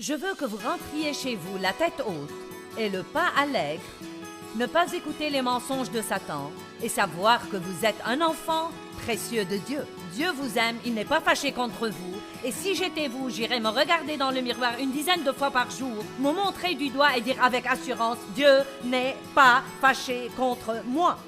Je veux que vous rentriez chez vous la tête haute et le pas allègre, ne pas écouter les mensonges de Satan et savoir que vous êtes un enfant précieux de Dieu. Dieu vous aime, il n'est pas fâché contre vous. Et si j'étais vous, j'irais me regarder dans le miroir une dizaine de fois par jour, me montrer du doigt et dire avec assurance, Dieu n'est pas fâché contre moi.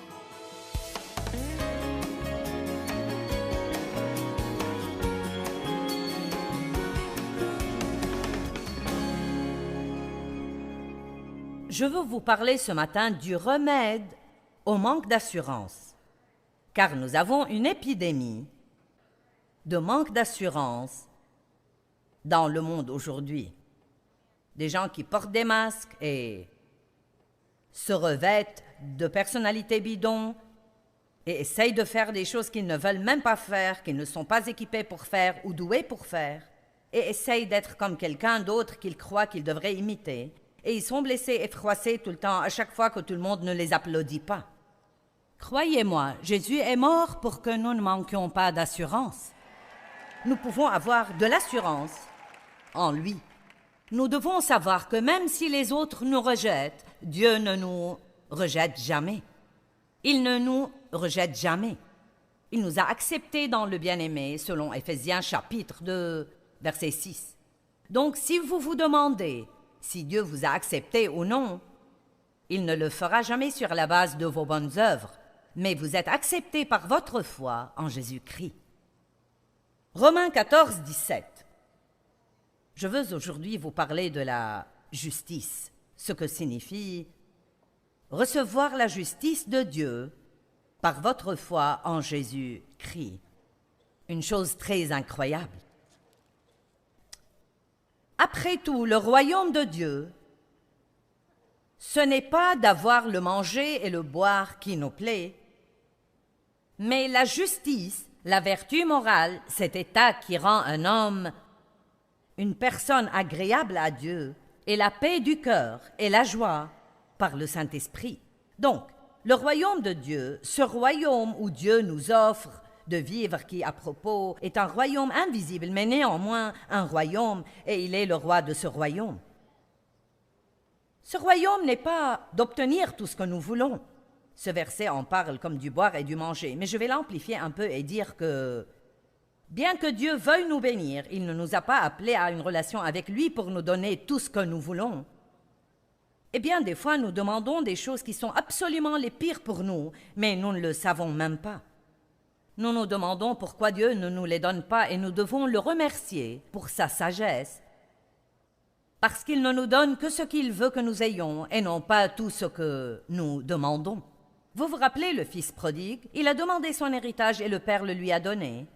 Je veux vous parler ce matin du remède au manque d'assurance, car nous avons une épidémie de manque d'assurance dans le monde aujourd'hui. Des gens qui portent des masques et se revêtent de personnalités bidons et essayent de faire des choses qu'ils ne veulent même pas faire, qu'ils ne sont pas équipés pour faire ou doués pour faire, et essayent d'être comme quelqu'un d'autre qu'ils croient qu'ils devraient imiter. Et ils sont blessés et froissés tout le temps à chaque fois que tout le monde ne les applaudit pas. Croyez-moi, Jésus est mort pour que nous ne manquions pas d'assurance. Nous pouvons avoir de l'assurance en lui. Nous devons savoir que même si les autres nous rejettent, Dieu ne nous rejette jamais. Il ne nous rejette jamais. Il nous a acceptés dans le bien-aimé, selon Éphésiens chapitre 2, verset 6. Donc, si vous vous demandez si Dieu vous a accepté ou non, il ne le fera jamais sur la base de vos bonnes œuvres, mais vous êtes acceptés par votre foi en Jésus-Christ. Romains 14, 17. Je veux aujourd'hui vous parler de la justice, ce que signifie recevoir la justice de Dieu par votre foi en Jésus-Christ. Une chose très incroyable. Après tout, le royaume de Dieu, ce n'est pas d'avoir le manger et le boire qui nous plaît, mais la justice, la vertu morale, cet état qui rend un homme une personne agréable à Dieu, et la paix du cœur et la joie par le Saint-Esprit. Donc, le royaume de Dieu, ce royaume où Dieu nous offre de vivre qui, à propos, est un royaume invisible, mais néanmoins un royaume, et il est le roi de ce royaume. Ce royaume n'est pas d'obtenir tout ce que nous voulons. Ce verset en parle comme du boire et du manger, mais je vais l'amplifier un peu et dire que, bien que Dieu veuille nous bénir, il ne nous a pas appelés à une relation avec lui pour nous donner tout ce que nous voulons. Eh bien, des fois, nous demandons des choses qui sont absolument les pires pour nous, mais nous ne le savons même pas. Nous nous demandons pourquoi Dieu ne nous les donne pas et nous devons le remercier pour sa sagesse, parce qu'il ne nous donne que ce qu'il veut que nous ayons et non pas tout ce que nous demandons. Vous vous rappelez le fils prodigue? Il a demandé son héritage et le père le lui a donné.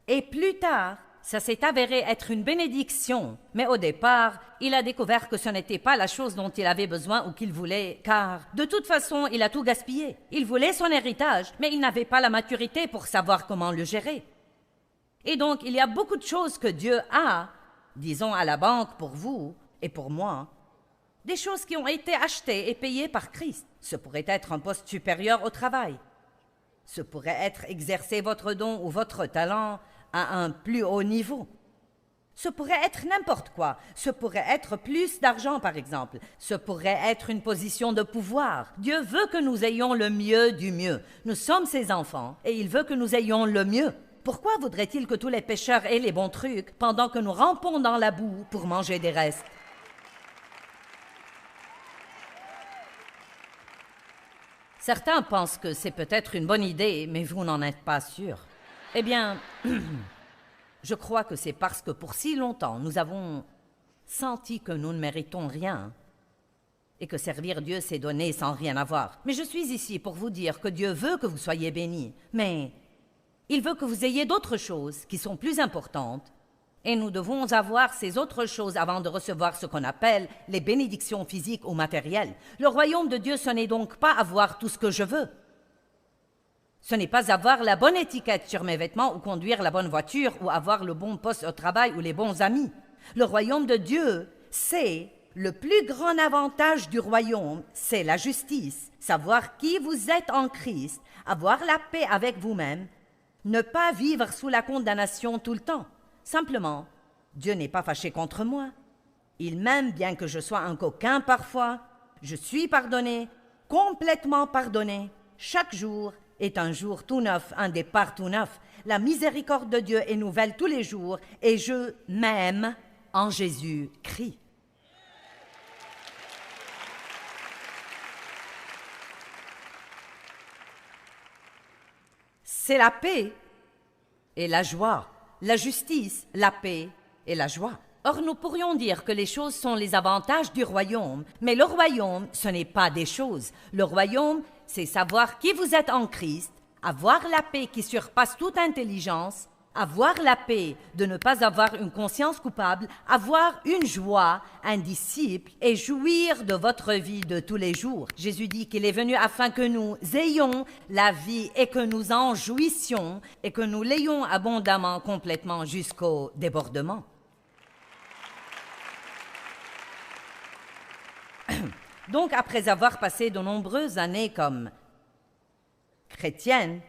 Et plus tard, ça s'est avéré être une bénédiction, mais au départ, il a découvert que ce n'était pas la chose dont il avait besoin ou qu'il voulait, car de toute façon, il a tout gaspillé. Il voulait son héritage, mais il n'avait pas la maturité pour savoir comment le gérer. Et donc, il y a beaucoup de choses que Dieu a, disons à la banque pour vous et pour moi, des choses qui ont été achetées et payées par Christ. Ce pourrait être un poste supérieur au travail. Ce pourrait être exercer votre don ou votre talent à un plus haut niveau. Ce pourrait être n'importe quoi. Ce pourrait être plus d'argent, par exemple. Ce pourrait être une position de pouvoir. Dieu veut que nous ayons le mieux du mieux. Nous sommes ses enfants et il veut que nous ayons le mieux. Pourquoi voudrait-il que tous les pécheurs aient les bons trucs pendant que nous rampons dans la boue pour manger des restes? Certains pensent que c'est peut-être une bonne idée, mais vous n'en êtes pas sûr. Eh bien, je crois que c'est parce que pour si longtemps, nous avons senti que nous ne méritons rien et que servir Dieu, c'est donner sans rien avoir. Mais je suis ici pour vous dire que Dieu veut que vous soyez bénis, mais il veut que vous ayez d'autres choses qui sont plus importantes et nous devons avoir ces autres choses avant de recevoir ce qu'on appelle les bénédictions physiques ou matérielles. Le royaume de Dieu, ce n'est donc pas avoir tout ce que je veux. Ce n'est pas avoir la bonne étiquette sur mes vêtements ou conduire la bonne voiture ou avoir le bon poste au travail ou les bons amis. Le royaume de Dieu, c'est le plus grand avantage du royaume, c'est la justice, savoir qui vous êtes en Christ, avoir la paix avec vous-même, ne pas vivre sous la condamnation tout le temps. Simplement, Dieu n'est pas fâché contre moi. Il m'aime bien que je sois un coquin parfois. Je suis pardonné, complètement pardonné. Chaque jour est un jour tout neuf, un départ tout neuf. La miséricorde de Dieu est nouvelle tous les jours et je m'aime en Jésus-Christ. C'est la paix et la joie, la justice, la paix et la joie. Or, nous pourrions dire que les choses sont les avantages du royaume, mais le royaume, ce n'est pas des choses. Le royaume, c'est savoir qui vous êtes en Christ, avoir la paix qui surpasse toute intelligence, avoir la paix de ne pas avoir une conscience coupable, avoir une joie, un disciple et jouir de votre vie de tous les jours. Jésus dit qu'il est venu afin que nous ayons la vie et que nous en jouissions et que nous l'ayons abondamment, complètement jusqu'au débordement. Donc, après avoir passé de nombreuses années comme chrétienne,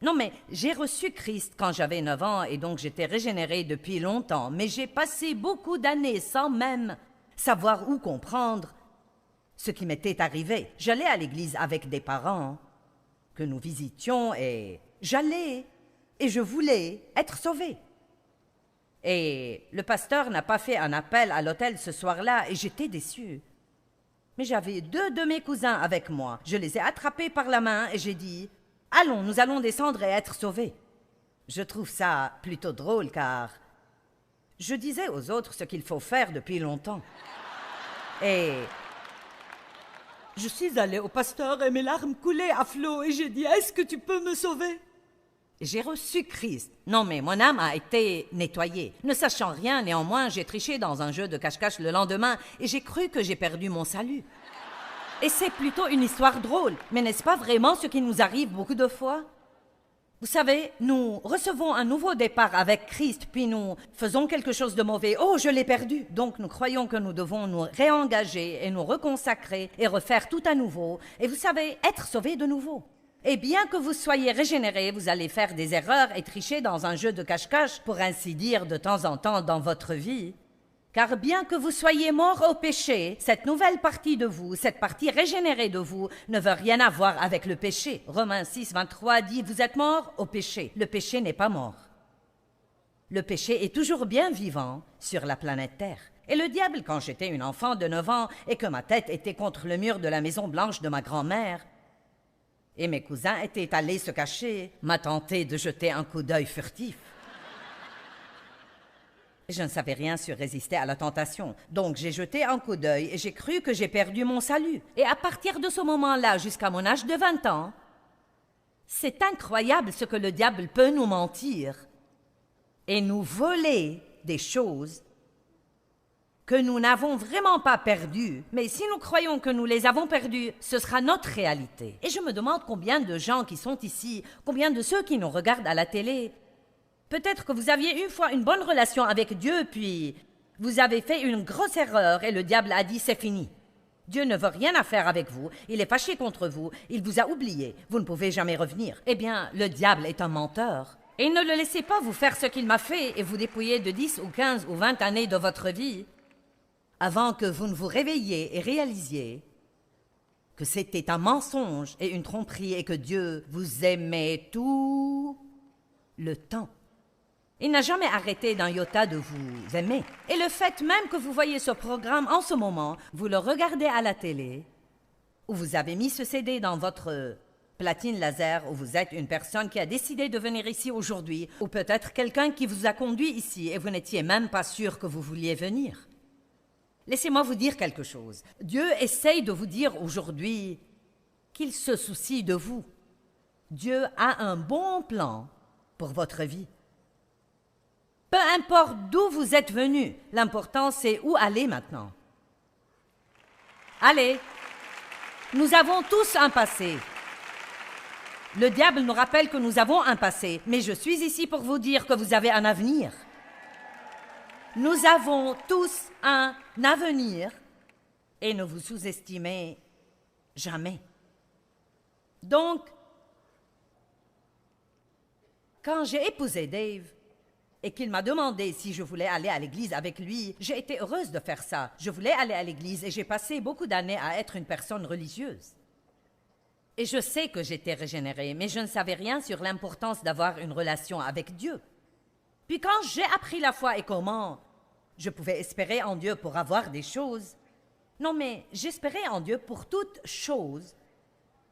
non, mais j'ai reçu Christ quand j'avais 9 ans et donc j'étais régénérée depuis longtemps, mais j'ai passé beaucoup d'années sans même savoir ou comprendre ce qui m'était arrivé. J'allais à l'église avec des parents que nous visitions et j'allais et je voulais être sauvée. Et le pasteur n'a pas fait un appel à l'hôtel ce soir-là et j'étais déçue. Mais j'avais 2 de mes cousins avec moi. Je les ai attrapés par la main et j'ai dit « Allons, nous allons descendre et être sauvés. » Je trouve ça plutôt drôle car je disais aux autres ce qu'il faut faire depuis longtemps. Et je suis allée au pasteur et mes larmes coulaient à flots et j'ai dit « Est-ce que tu peux me sauver ?» J'ai reçu Christ. Non, mais mon âme a été nettoyée. Ne sachant rien, néanmoins, j'ai triché dans un jeu de cache-cache le lendemain et j'ai cru que j'ai perdu mon salut. Et c'est plutôt une histoire drôle, mais n'est-ce pas vraiment ce qui nous arrive beaucoup de fois? Vous savez, nous recevons un nouveau départ avec Christ, puis nous faisons quelque chose de mauvais. Oh, je l'ai perdu! Donc nous croyons que nous devons nous réengager et nous reconsacrer et refaire tout à nouveau. Et vous savez, être sauvés de nouveau. Et bien que vous soyez régénérés, vous allez faire des erreurs et tricher dans un jeu de cache-cache, pour ainsi dire, de temps en temps dans votre vie. Car bien que vous soyez mort au péché, cette nouvelle partie de vous, cette partie régénérée de vous, ne veut rien avoir avec le péché. Romains 6, 23 dit « Vous êtes morts au péché ». Le péché n'est pas mort. Le péché est toujours bien vivant sur la planète Terre. Et le diable, quand j'étais une enfant de 9 ans et que ma tête était contre le mur de la maison blanche de ma grand-mère, et mes cousins étaient allés se cacher, m'a tenté de jeter un coup d'œil furtif. Je ne savais rien sur résister à la tentation, donc j'ai jeté un coup d'œil et j'ai cru que j'ai perdu mon salut. Et à partir de ce moment-là, jusqu'à mon âge de 20 ans, c'est incroyable ce que le diable peut nous mentir et nous voler des choses que nous n'avons vraiment pas perdues, mais si nous croyons que nous les avons perdues, ce sera notre réalité. Et je me demande combien de gens qui sont ici, combien de ceux qui nous regardent à la télé, peut-être que vous aviez une fois une bonne relation avec Dieu, puis vous avez fait une grosse erreur et le diable a dit « c'est fini ». Dieu ne veut rien à faire avec vous, il est fâché contre vous, il vous a oublié, vous ne pouvez jamais revenir. Eh bien, le diable est un menteur. Et ne le laissez pas vous faire ce qu'il m'a fait et vous dépouiller de 10 ou 15 ou 20 années de votre vie avant que vous ne vous réveilliez et réalisiez que c'était un mensonge et une tromperie et que Dieu vous aimait tout le temps. Il n'a jamais arrêté d'un iota de vous aimer. Et le fait même que vous voyez ce programme en ce moment, vous le regardez à la télé, ou vous avez mis ce CD dans votre platine laser, ou vous êtes une personne qui a décidé de venir ici aujourd'hui, ou peut-être quelqu'un qui vous a conduit ici et vous n'étiez même pas sûr que vous vouliez venir. Laissez-moi vous dire quelque chose. Dieu essaye de vous dire aujourd'hui qu'il se soucie de vous. Dieu a un bon plan pour votre vie. Peu importe d'où vous êtes venu, l'important c'est où aller maintenant. Allez, nous avons tous un passé. Le diable nous rappelle que nous avons un passé, mais je suis ici pour vous dire que vous avez un avenir. Nous avons tous un avenir et ne vous sous-estimez jamais. Donc, quand j'ai épousé Dave et qu'il m'a demandé si je voulais aller à l'église avec lui, j'ai été heureuse de faire ça. Je voulais aller à l'église et j'ai passé beaucoup d'années à être une personne religieuse. Et je sais que j'étais régénérée, mais je ne savais rien sur l'importance d'avoir une relation avec Dieu. Puis quand j'ai appris la foi et comment je pouvais espérer en Dieu pour avoir des choses, non mais j'espérais en Dieu pour toutes choses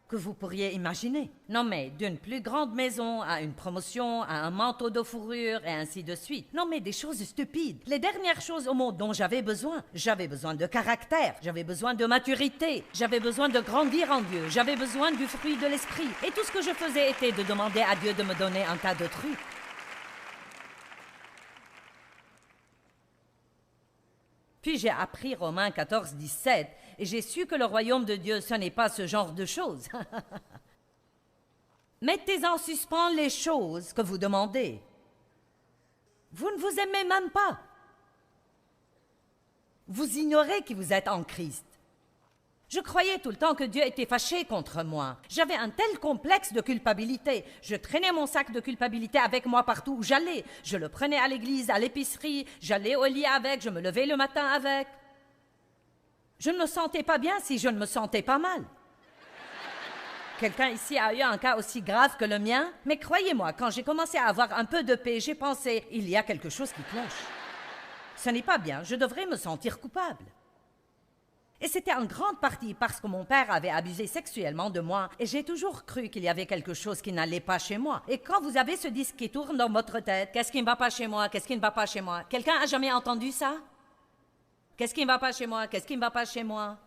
que vous pourriez imaginer. Non mais d'une plus grande maison à une promotion, à un manteau de fourrure et ainsi de suite. Non mais des choses stupides. Les dernières choses au monde dont j'avais besoin. J'avais besoin de caractère, j'avais besoin de maturité, j'avais besoin de grandir en Dieu, j'avais besoin du fruit de l'esprit. Et tout ce que je faisais était de demander à Dieu de me donner un tas de trucs. Puis j'ai appris Romains 14, 17, et j'ai su que le royaume de Dieu, ce n'est pas ce genre de choses. Mettez en suspens les choses que vous demandez. Vous ne vous aimez même pas. Vous ignorez qui vous êtes en Christ. Je croyais tout le temps que Dieu était fâché contre moi. J'avais un tel complexe de culpabilité. Je traînais mon sac de culpabilité avec moi partout où j'allais. Je le prenais à l'église, à l'épicerie, j'allais au lit avec, je me levais le matin avec. Je ne me sentais pas bien si je ne me sentais pas mal. Quelqu'un ici a eu un cas aussi grave que le mien? Mais croyez-moi, quand j'ai commencé à avoir un peu de paix, j'ai pensé, il y a quelque chose qui cloche. Ce n'est pas bien, je devrais me sentir coupable. Et c'était en grande partie parce que mon père avait abusé sexuellement de moi et j'ai toujours cru qu'il y avait quelque chose qui n'allait pas chez moi. Et quand vous avez ce disque qui tourne dans votre tête, qu'est-ce qui ne va pas chez moi, qu'est-ce qui ne va pas chez moi? Quelqu'un a jamais entendu ça? Qu'est-ce qui ne va pas chez moi, qu'est-ce qui ne va pas chez moi?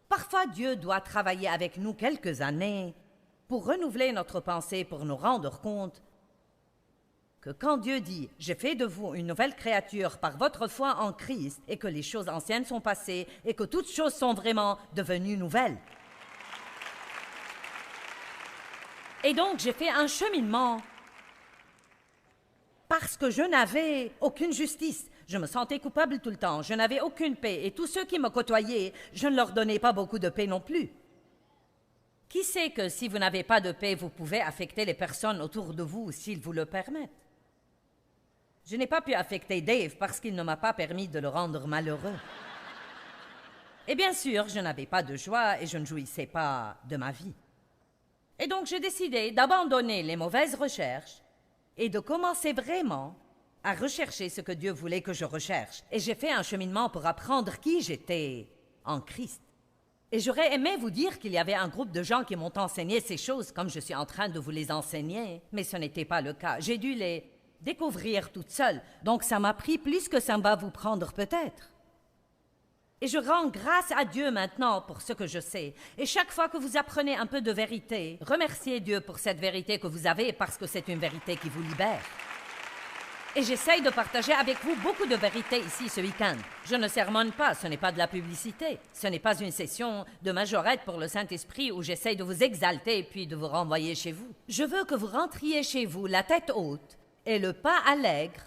Parfois, Dieu doit travailler avec nous quelques années pour renouveler notre pensée, pour nous rendre compte que quand Dieu dit « J'ai fait de vous une nouvelle créature par votre foi en Christ et que les choses anciennes sont passées et que toutes choses sont vraiment devenues nouvelles. » Et donc, j'ai fait un cheminement parce que je n'avais aucune justice. Je me sentais coupable tout le temps, je n'avais aucune paix et tous ceux qui me côtoyaient, je ne leur donnais pas beaucoup de paix non plus. Qui sait que si vous n'avez pas de paix, vous pouvez affecter les personnes autour de vous s'ils vous le permettent? Je n'ai pas pu affecter Dave parce qu'il ne m'a pas permis de le rendre malheureux. Et bien sûr, je n'avais pas de joie et je ne jouissais pas de ma vie. Et donc j'ai décidé d'abandonner les mauvaises recherches et de commencer vraiment à rechercher ce que Dieu voulait que je recherche. Et j'ai fait un cheminement pour apprendre qui j'étais en Christ. Et j'aurais aimé vous dire qu'il y avait un groupe de gens qui m'ont enseigné ces choses comme je suis en train de vous les enseigner, mais ce n'était pas le cas. J'ai dû les découvrir toute seule, donc ça m'a pris plus que ça va vous prendre peut-être. Et je rends grâce à Dieu maintenant pour ce que je sais. Et chaque fois que vous apprenez un peu de vérité, remerciez Dieu pour cette vérité que vous avez parce que c'est une vérité qui vous libère. Et j'essaye de partager avec vous beaucoup de vérités ici ce week-end. Je ne sermonne pas, ce n'est pas de la publicité. Ce n'est pas une session de majorette pour le Saint-Esprit où j'essaye de vous exalter puis de vous renvoyer chez vous. Je veux que vous rentriez chez vous la tête haute et le pas allègre,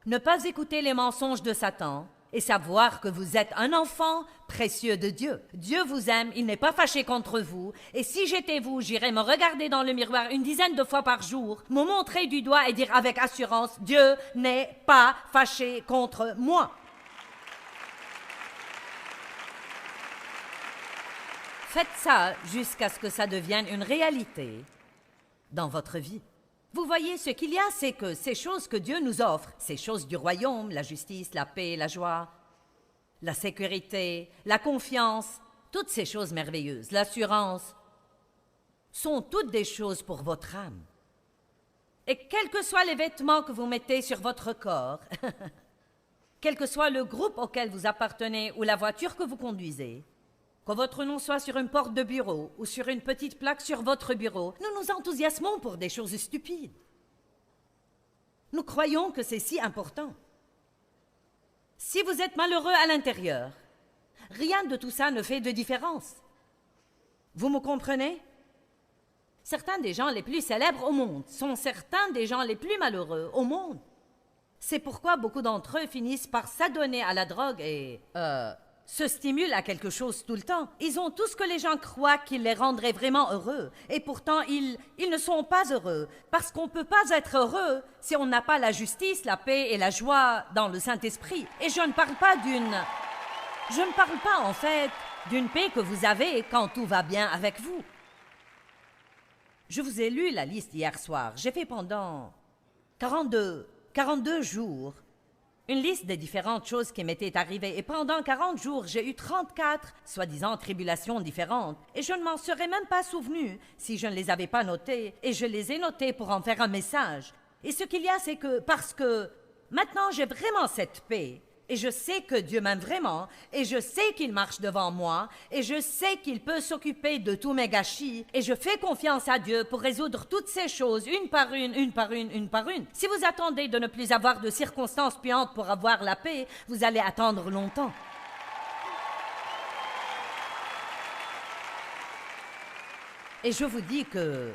ne pas écouter les mensonges de Satan et savoir que vous êtes un enfant précieux de Dieu. Dieu vous aime, il n'est pas fâché contre vous, et si j'étais vous, j'irais me regarder dans le miroir une dizaine de fois par jour, me montrer du doigt et dire avec assurance, Dieu n'est pas fâché contre moi. Faites ça jusqu'à ce que ça devienne une réalité dans votre vie. Vous voyez, ce qu'il y a, c'est que ces choses que Dieu nous offre, ces choses du royaume, la justice, la paix, la joie, la sécurité, la confiance, toutes ces choses merveilleuses, l'assurance, sont toutes des choses pour votre âme. Et quels que soient les vêtements que vous mettez sur votre corps, quel que soit le groupe auquel vous appartenez ou la voiture que vous conduisez, que votre nom soit sur une porte de bureau ou sur une petite plaque sur votre bureau, nous nous enthousiasmons pour des choses stupides. Nous croyons que c'est si important. Si vous êtes malheureux à l'intérieur, rien de tout ça ne fait de différence. Vous me comprenez? Certains des gens les plus célèbres au monde sont certains des gens les plus malheureux au monde. C'est pourquoi beaucoup d'entre eux finissent par s'adonner à la drogue et se stimulent à quelque chose tout le temps. Ils ont tout ce que les gens croient qui les rendrait vraiment heureux. Et pourtant, ils ne sont pas heureux. Parce qu'on ne peut pas être heureux si on n'a pas la justice, la paix et la joie dans le Saint-Esprit. Et je ne parle pas en fait d'une paix que vous avez quand tout va bien avec vous. Je vous ai lu la liste hier soir. J'ai fait pendant 42 jours une liste des différentes choses qui m'étaient arrivées. Et pendant 40 jours, j'ai eu 34, soi-disant, tribulations différentes. Et je ne m'en serais même pas souvenu si je ne les avais pas notées. Et je les ai notées pour en faire un message. Et ce qu'il y a, c'est que parce que maintenant j'ai vraiment cette paix, et je sais que Dieu m'aime vraiment, et je sais qu'il marche devant moi, et je sais qu'il peut s'occuper de tous mes gâchis, et je fais confiance à Dieu pour résoudre toutes ces choses, une par une, une par une, une par une. Si vous attendez de ne plus avoir de circonstances puantes pour avoir la paix, vous allez attendre longtemps. Et je vous dis que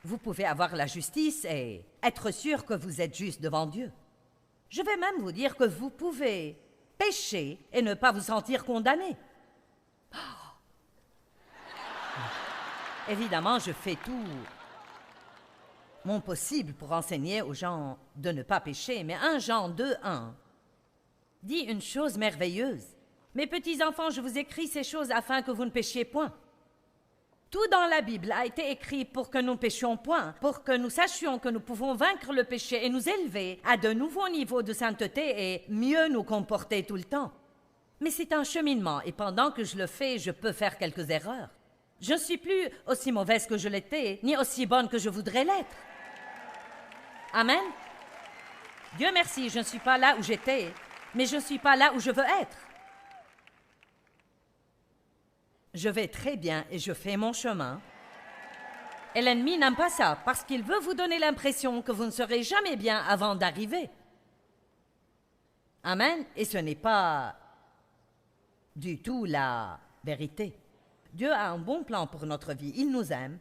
vous pouvez avoir la justice et être sûr que vous êtes juste devant Dieu. Je vais même vous dire que vous pouvez pécher et ne pas vous sentir condamné. Évidemment, je fais tout mon possible pour enseigner aux gens de ne pas pécher, mais 1 Jean 2:1 dit une chose merveilleuse. Mes petits-enfants, je vous écris ces choses afin que vous ne péchiez point. Tout dans la Bible a été écrit pour que nous ne péchions point, pour que nous sachions que nous pouvons vaincre le péché et nous élever à de nouveaux niveaux de sainteté et mieux nous comporter tout le temps. Mais c'est un cheminement et pendant que je le fais, je peux faire quelques erreurs. Je ne suis plus aussi mauvaise que je l'étais, ni aussi bonne que je voudrais l'être. Amen. Dieu merci, je ne suis pas là où j'étais, mais je ne suis pas là où je veux être. Je vais très bien et je fais mon chemin. Et l'ennemi n'aime pas ça parce qu'il veut vous donner l'impression que vous ne serez jamais bien avant d'arriver. Amen. Et ce n'est pas du tout la vérité. Dieu a un bon plan pour notre vie. Il nous aime.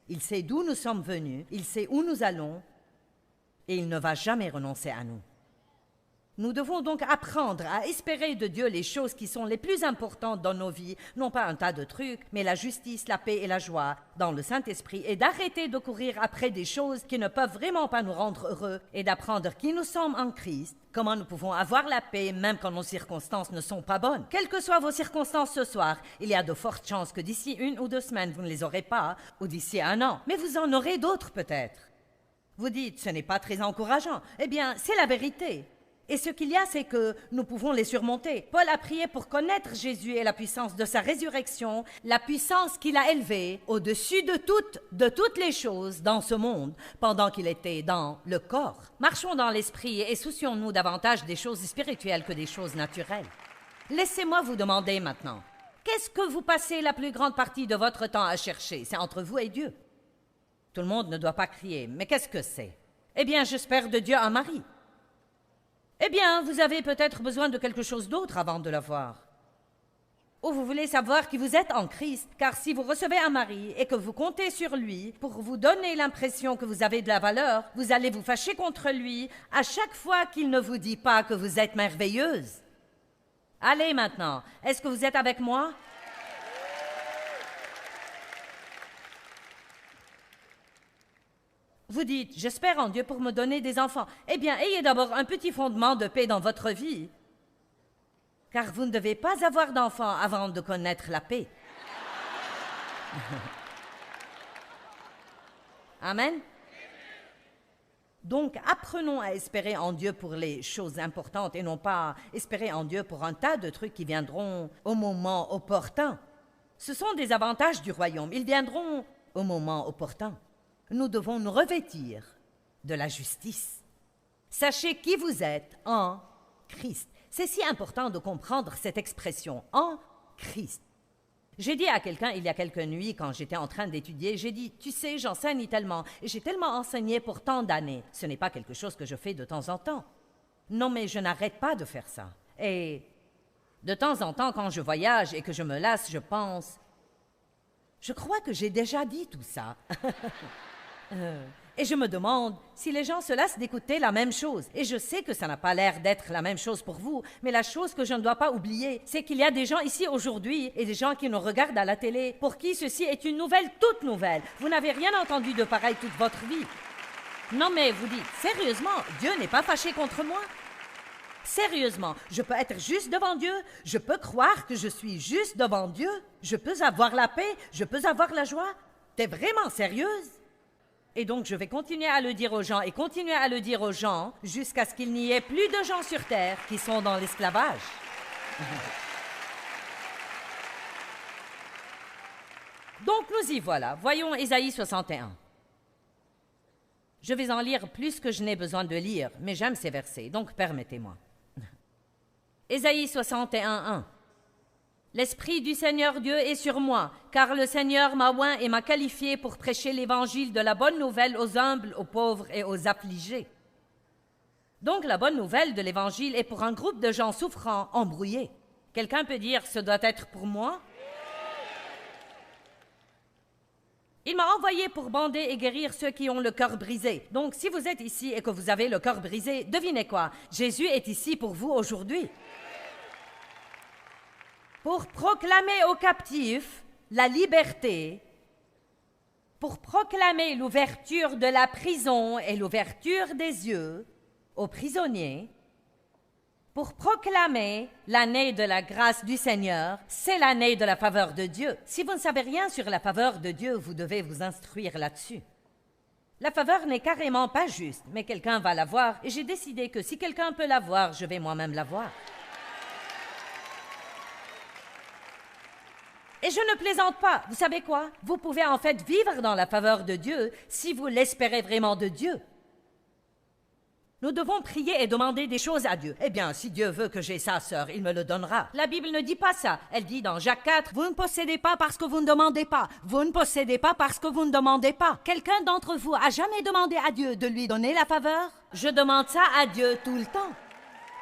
Il sait d'où nous sommes venus. Il sait où nous allons. Et il ne va jamais renoncer à nous. Nous devons donc apprendre à espérer de Dieu les choses qui sont les plus importantes dans nos vies, non pas un tas de trucs, mais la justice, la paix et la joie dans le Saint-Esprit, et d'arrêter de courir après des choses qui ne peuvent vraiment pas nous rendre heureux, et d'apprendre qui nous sommes en Christ, comment nous pouvons avoir la paix même quand nos circonstances ne sont pas bonnes. Quelles que soient vos circonstances ce soir, il y a de fortes chances que d'ici 1 ou 2 semaines, vous ne les aurez pas, ou d'ici 1 an, mais vous en aurez d'autres peut-être. Vous dites, ce n'est pas très encourageant. Eh bien, c'est la vérité. Et ce qu'il y a, c'est que nous pouvons les surmonter. Paul a prié pour connaître Jésus et la puissance de sa résurrection, la puissance qu'il a élevée au-dessus de toutes les choses dans ce monde pendant qu'il était dans le corps. Marchons dans l'esprit et soucions-nous davantage des choses spirituelles que des choses naturelles. Laissez-moi vous demander maintenant, qu'est-ce que vous passez la plus grande partie de votre temps à chercher? C'est entre vous et Dieu. Tout le monde ne doit pas crier, mais qu'est-ce que c'est? Eh bien, j'espère de Dieu un mari. Eh bien, vous avez peut-être besoin de quelque chose d'autre avant de l'avoir. Ou vous voulez savoir qui vous êtes en Christ, car si vous recevez un mari et que vous comptez sur lui pour vous donner l'impression que vous avez de la valeur, vous allez vous fâcher contre lui à chaque fois qu'il ne vous dit pas que vous êtes merveilleuse. Allez maintenant, est-ce que vous êtes avec moi? Vous dites, j'espère en Dieu pour me donner des enfants. Eh bien, ayez d'abord un petit fondement de paix dans votre vie. Car vous ne devez pas avoir d'enfants avant de connaître la paix. Amen. Donc, apprenons à espérer en Dieu pour les choses importantes et non pas espérer en Dieu pour un tas de trucs qui viendront au moment opportun. Ce sont des avantages du royaume. Ils viendront au moment opportun. Nous devons nous revêtir de la justice. Sachez qui vous êtes en Christ. C'est si important de comprendre cette expression, en Christ. J'ai dit à quelqu'un il y a quelques nuits, quand j'étais en train d'étudier, j'ai dit, tu sais, j'enseigne tellement, et j'ai tellement enseigné pour tant d'années. Ce n'est pas quelque chose que je fais de temps en temps. Non, mais je n'arrête pas de faire ça. Et de temps en temps, quand je voyage et que je me lasse, je pense, je crois que j'ai déjà dit tout ça. Et je me demande si les gens se lassent d'écouter la même chose. Et je sais que ça n'a pas l'air d'être la même chose pour vous, mais la chose que je ne dois pas oublier, c'est qu'il y a des gens ici aujourd'hui et des gens qui nous regardent à la télé pour qui ceci est une nouvelle toute nouvelle. Vous n'avez rien entendu de pareil toute votre vie. Non mais vous dites, sérieusement, Dieu n'est pas fâché contre moi? Sérieusement, je peux être juste devant Dieu, je peux croire que je suis juste devant Dieu, je peux avoir la paix, je peux avoir la joie. T'es vraiment sérieuse? Et donc je vais continuer à le dire aux gens et continuer à le dire aux gens jusqu'à ce qu'il n'y ait plus de gens sur terre qui sont dans l'esclavage. Donc nous y voilà, voyons Ésaïe 61. Je vais en lire plus que je n'ai besoin de lire, mais j'aime ces versets, donc permettez-moi. Ésaïe 61, 1. L'Esprit du Seigneur Dieu est sur moi, car le Seigneur m'a oint et m'a qualifié pour prêcher l'évangile de la bonne nouvelle aux humbles, aux pauvres et aux affligés. Donc la bonne nouvelle de l'évangile est pour un groupe de gens souffrants, embrouillés. Quelqu'un peut dire, ce doit être pour moi? Il m'a envoyé pour bander et guérir ceux qui ont le cœur brisé. Donc si vous êtes ici et que vous avez le cœur brisé, devinez quoi? Jésus est ici pour vous aujourd'hui. Pour proclamer aux captifs la liberté, pour proclamer l'ouverture de la prison et l'ouverture des yeux aux prisonniers, pour proclamer l'année de la grâce du Seigneur, c'est l'année de la faveur de Dieu. Si vous ne savez rien sur la faveur de Dieu, vous devez vous instruire là-dessus. La faveur n'est carrément pas juste, mais quelqu'un va la voir, et j'ai décidé que si quelqu'un peut la voir, je vais moi-même la voir. Et je ne plaisante pas. Vous savez quoi? Vous pouvez en fait vivre dans la faveur de Dieu si vous l'espérez vraiment de Dieu. Nous devons prier et demander des choses à Dieu. Eh bien, si Dieu veut que j'ai ça, sœur, il me le donnera. La Bible ne dit pas ça. Elle dit dans Jacques 4, « Vous ne possédez pas parce que vous ne demandez pas. Vous ne possédez pas parce que vous ne demandez pas. » Quelqu'un d'entre vous a jamais demandé à Dieu de lui donner la faveur? Je demande ça à Dieu tout le temps.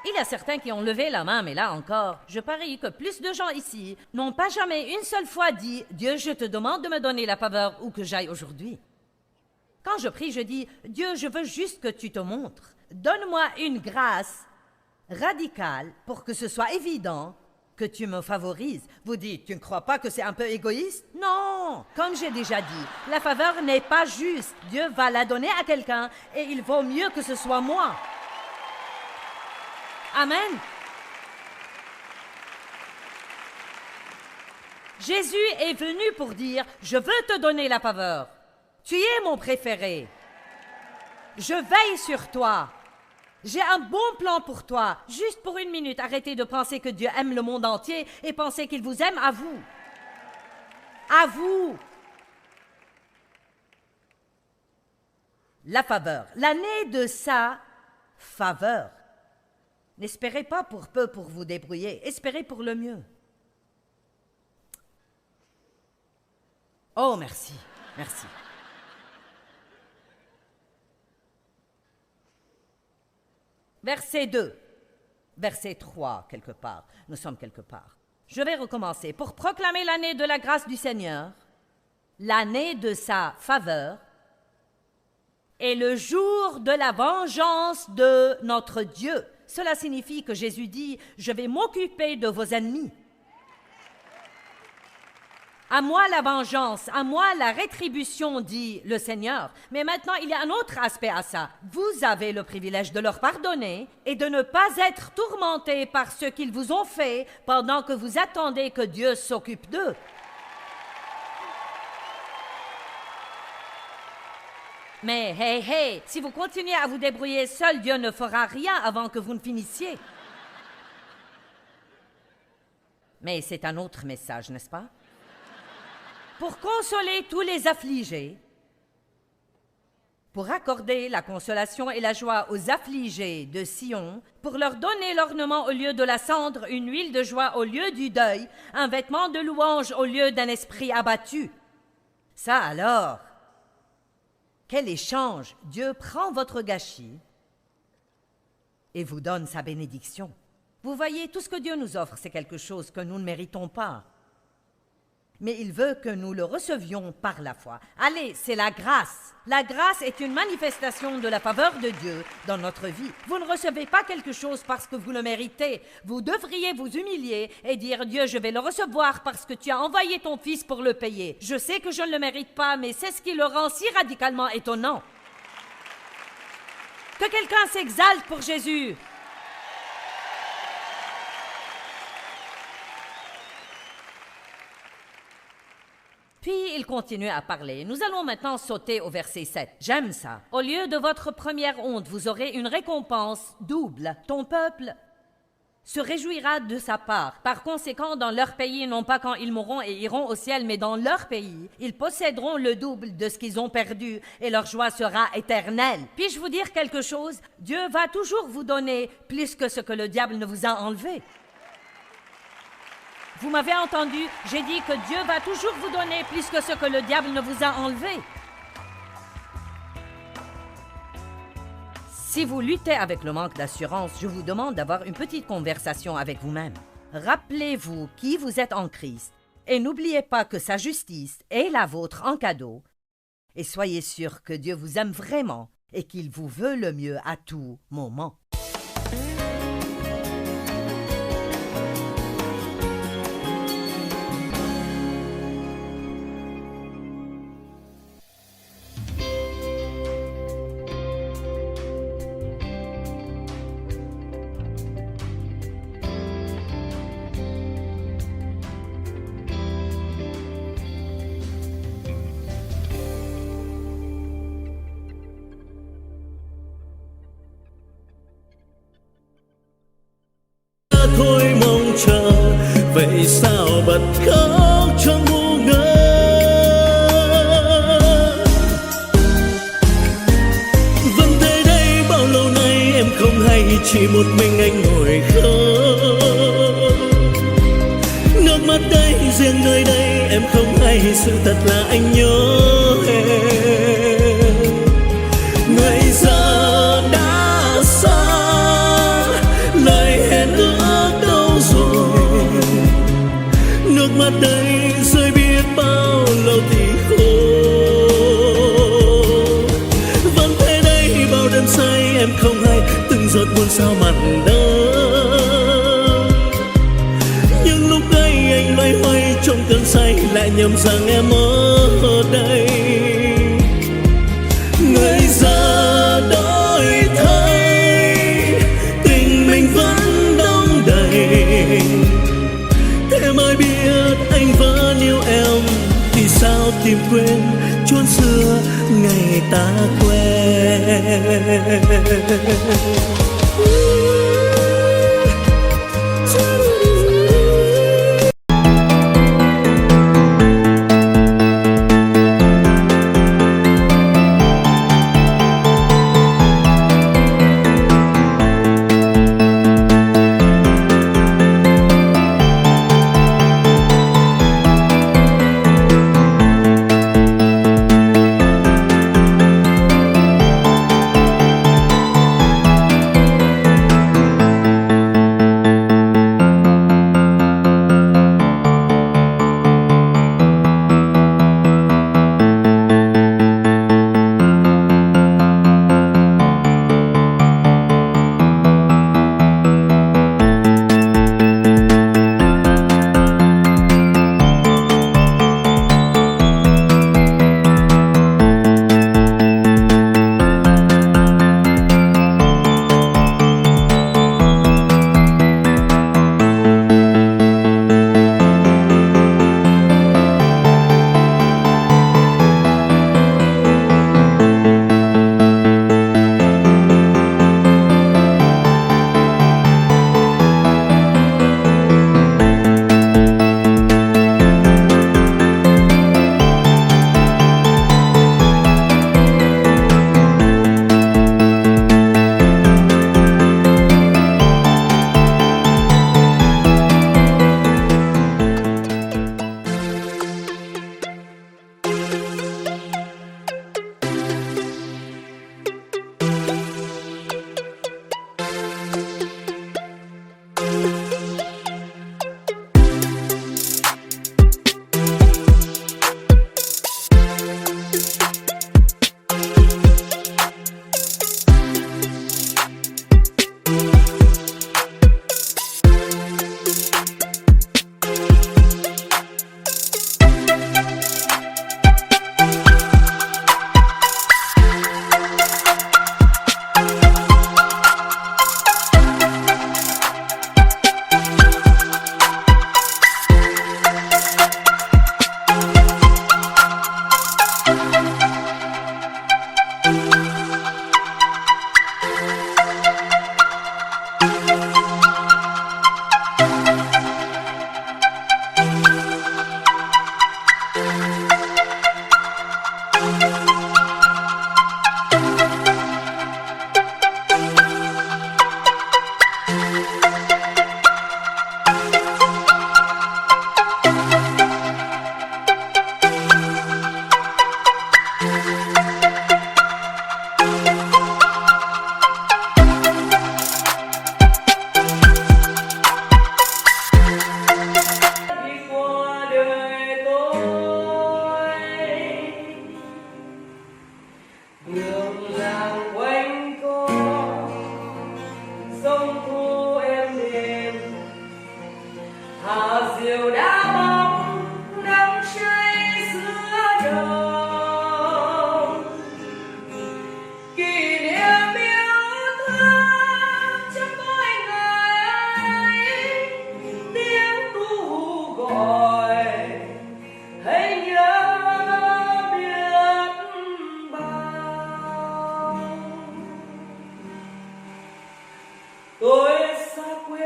Il y a certains qui ont levé la main, mais là encore, je parie que plus de gens ici n'ont pas jamais une seule fois dit « Dieu, je te demande de me donner la faveur où que j'aille aujourd'hui. » Quand je prie, je dis « Dieu, je veux juste que tu te montres. Donne-moi une grâce radicale pour que ce soit évident que tu me favorises. » Vous dites « Tu ne crois pas que c'est un peu égoïste? » Non! Comme j'ai déjà dit, la faveur n'est pas juste. Dieu va la donner à quelqu'un et il vaut mieux que ce soit moi. Amen. Jésus est venu pour dire, je veux te donner la faveur. Tu es mon préféré. Je veille sur toi. J'ai un bon plan pour toi. Juste pour une minute, arrêtez de penser que Dieu aime le monde entier et pensez qu'il vous aime à vous. À vous. La faveur. L'année de sa faveur. N'espérez pas pour peu pour vous débrouiller, espérez pour le mieux. Oh, merci, merci. Verset 2, verset 3, quelque part. Nous sommes quelque part. Je vais recommencer. Pour proclamer l'année de la grâce du Seigneur, l'année de sa faveur, et le jour de la vengeance de notre Dieu. Cela signifie que Jésus dit, je vais m'occuper de vos ennemis. À moi la vengeance, à moi la rétribution, dit le Seigneur. Mais maintenant, il y a un autre aspect à ça. Vous avez le privilège de leur pardonner et de ne pas être tourmentés par ce qu'ils vous ont fait pendant que vous attendez que Dieu s'occupe d'eux. Mais hey, si vous continuez à vous débrouiller seul, Dieu ne fera rien avant que vous ne finissiez. Mais c'est un autre message, n'est-ce pas? Pour consoler tous les affligés, pour accorder la consolation et la joie aux affligés de Sion, pour leur donner l'ornement au lieu de la cendre, une huile de joie au lieu du deuil, un vêtement de louange au lieu d'un esprit abattu. Ça alors, quel échange! Dieu prend votre gâchis et vous donne sa bénédiction. Vous voyez, tout ce que Dieu nous offre, c'est quelque chose que nous ne méritons pas. mais il veut que nous le recevions par la foi. Allez, c'est la grâce. La grâce est une manifestation de la faveur de Dieu dans notre vie. Vous ne recevez pas quelque chose parce que vous le méritez. Vous devriez vous humilier et dire, Dieu, je vais le recevoir parce que tu as envoyé ton Fils pour le payer. Je sais que je ne le mérite pas, mais c'est ce qui le rend si radicalement étonnant. Que quelqu'un s'exalte pour Jésus. Puis il continue à parler. Nous allons maintenant sauter au verset 7. J'aime ça. Au lieu de votre première honte, vous aurez une récompense double. Ton peuple se réjouira de sa part. Par conséquent, dans leur pays, non pas quand ils mourront et iront au ciel, mais dans leur pays, ils posséderont le double de ce qu'ils ont perdu et leur joie sera éternelle. Puis-je vous dire quelque chose? Dieu va toujours vous donner plus que ce que le diable ne vous a enlevé. Vous m'avez entendu, j'ai dit que Dieu va toujours vous donner plus que ce que le diable ne vous a enlevé. Si vous luttez avec le manque d'assurance, je vous demande d'avoir une petite conversation avec vous-même. Rappelez-vous qui vous êtes en Christ et n'oubliez pas que sa justice est la vôtre en cadeau. Et soyez sûr que Dieu vous aime vraiment et qu'il vous veut le mieux à tout moment. Thôi mong chờ vậy sao bật khóc trong ngu ngơ vẫn thế đây bao lâu nay em không hay chỉ một mình anh ngồi khóc nước mắt đây riêng nơi đây em không hay sự thật là anh nhớ em người giờ đã xa lời hẹn ước đâu rồi nước mắt đây rơi biết bao lâu thì khô vẫn thế đây bao đêm say em không hay từng giọt buồn sao mặn đắng nhưng lúc ấy anh loay hoay trong cơn say lại nhầm rằng em ở đây người giờ đổi thay tình mình vẫn đong đầy thế mới biết anh vẫn yêu em vì sao tìm quên chốn xưa ngày ta quen.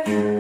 Hãy subscribe cho kênh Ghiền Mì Gõ để không bỏ lỡ